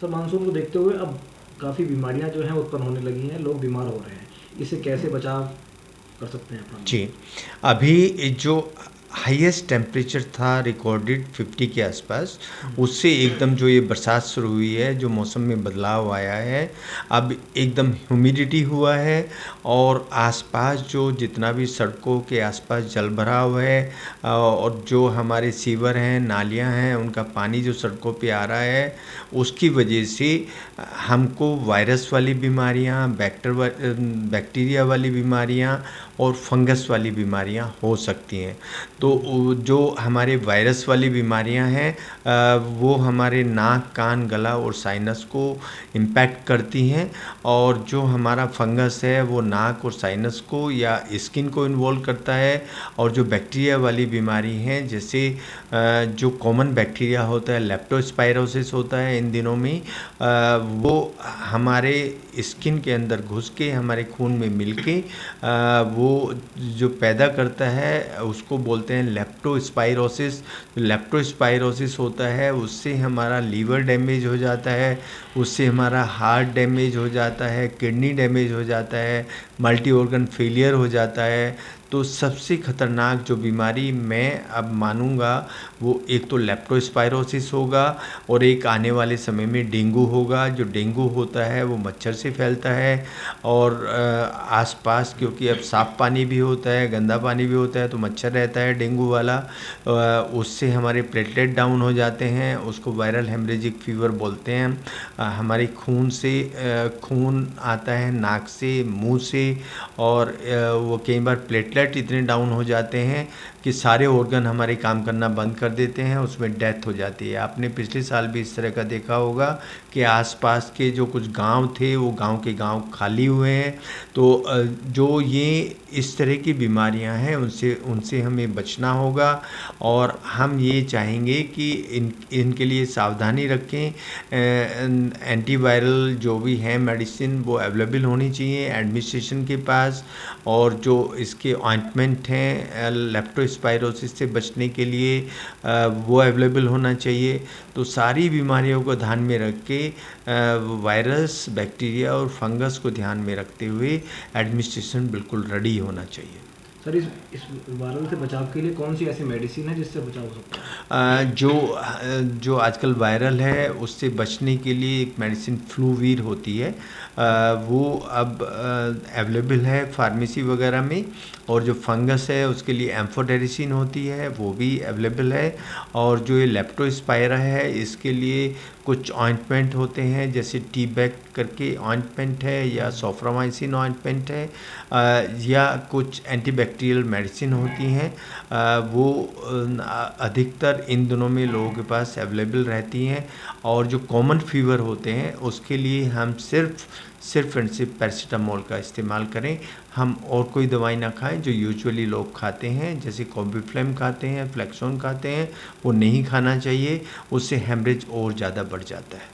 Sir, monsoon को देखते हुए अब काफ़ी बीमारियां जो हैं उत्पन्न होने लगी हैं, लोग बीमार हो रहे हैं। इससे कैसे बचाव कर सकते हैं अपना हम जी, लोग? अभी जो हाईएस्ट टेम्परेचर था रिकॉर्डेड 50 के आसपास, उससे एकदम जो ये बरसात शुरू हुई है, जो मौसम में बदलाव आया है, अब एकदम ह्यूमिडिटी हुआ है और आसपास जो जितना भी सड़कों के आसपास जल भराव है और जो हमारे सीवर हैं, नालियां हैं, उनका पानी जो सड़कों पे आ रहा है, उसकी वजह से हमको वायरस वाली बीमारियां, बैक्टीरिया वाली बीमारियां और फंगस वाली बीमारियां हो सकती हैं। तो जो हमारे वायरस वाली बीमारियां हैं वो हमारे नाक, कान, गला और साइनस को इम्पैक्ट करती हैं, और जो हमारा फंगस है वो नाक और साइनस को या स्किन को इन्वॉल्व करता है। और जो बैक्टीरिया वाली बीमारी हैं, जैसे जो कॉमन बैक्टीरिया होता है, लेप्टोस्पायरोसिस होता है इन दिनों में, वो हमारे स्किन के अंदर घुस के हमारे खून में मिल के वो जो पैदा करता है उसको बोलते हैं लेप्टोस्पायरोसिस। लेप्टोस्पायरोसिस होता है, उससे हमारा लीवर डैमेज हो जाता है, उससे हमारा हार्ट डैमेज हो जाता है, किडनी डैमेज हो जाता है, मल्टी ऑर्गन फेलियर हो जाता है। तो सबसे खतरनाक जो बीमारी मैं अब मानूंगा वो एक तो लेप्टोस्पायरोसिस होगा, और एक आने वाले समय में डेंगू होगा। जो डेंगू होता है वो मच्छर से फैलता है, और आसपास क्योंकि अब साफ़ पानी भी होता है, गंदा पानी भी होता है, तो मच्छर रहता है डेंगू वाला। उससे हमारे प्लेटलेट डाउन हो जाते हैं, उसको वायरल हेमरेजिक फीवर बोलते हैं। हमारे खून से खून आता है नाक से, मुंह से, और वो कई बार प्लेटलेट इतने डाउन हो जाते हैं कि सारे ऑर्गन हमारे काम करना बंद कर देते हैं, उसमें डेथ हो जाती है। आपने पिछले साल भी इस तरह का देखा होगा कि आसपास के जो कुछ गांव थे वो गांव के गांव खाली हुए हैं। तो जो ये इस तरह की बीमारियां हैं उनसे उनसे हमें बचना होगा, और हम ये चाहेंगे कि इनके लिए सावधानी रखें। एंटीवायरल जो भी हैं मेडिसिन वो अवेलेबल होनी चाहिए एडमिनिस्ट्रेशन के पास, और जो इसके ऑइंटमेंट हैं लेप्टोस्पायरोसिस से बचने के लिए वो अवेलेबल होना चाहिए। तो सारी बीमारियों को ध्यान में रख के वायरस, बैक्टीरिया और फंगस को ध्यान में रखते हुए एडमिनिस्ट्रेशन बिल्कुल रेडी होना चाहिए। सर, इस वायरल से बचाव के लिए कौन सी ऐसी मेडिसिन है जिससे बचाव हो सकता है? जो आजकल वायरल है उससे बचने के लिए एक मेडिसिन फ्लूवीर होती है, वो अब अवेलेबल है फार्मेसी वगैरह में। और जो फंगस है उसके लिए एम्फोटेरिसिन होती है, वो भी अवेलेबल है। और जो ये लेप्टोस्पायरा है इसके लिए कुछ ऑइंटमेंट होते हैं, जैसे टी-बैक करके ऑइंटमेंट है, या सोफ्रामाइसिन ऑइंटमेंट है, या कुछ एंटीबैक्टीरियल मेडिसिन होती हैं। वो अधिकतर इन दिनों में लोगों के पास अवेलेबल रहती हैं। और जो कॉमन फीवर होते हैं उसके लिए हम सिर्फ एंड सिर्फ पैरासीटामोल का इस्तेमाल करें। हम और कोई दवाई ना खाएं जो यूजुअली लोग खाते हैं, जैसे कॉम्बिफ्लेम खाते हैं, फ्लेक्सोन खाते हैं, वो नहीं खाना चाहिए। उससे हेमरेज और ज़्यादा बढ़ जाता है।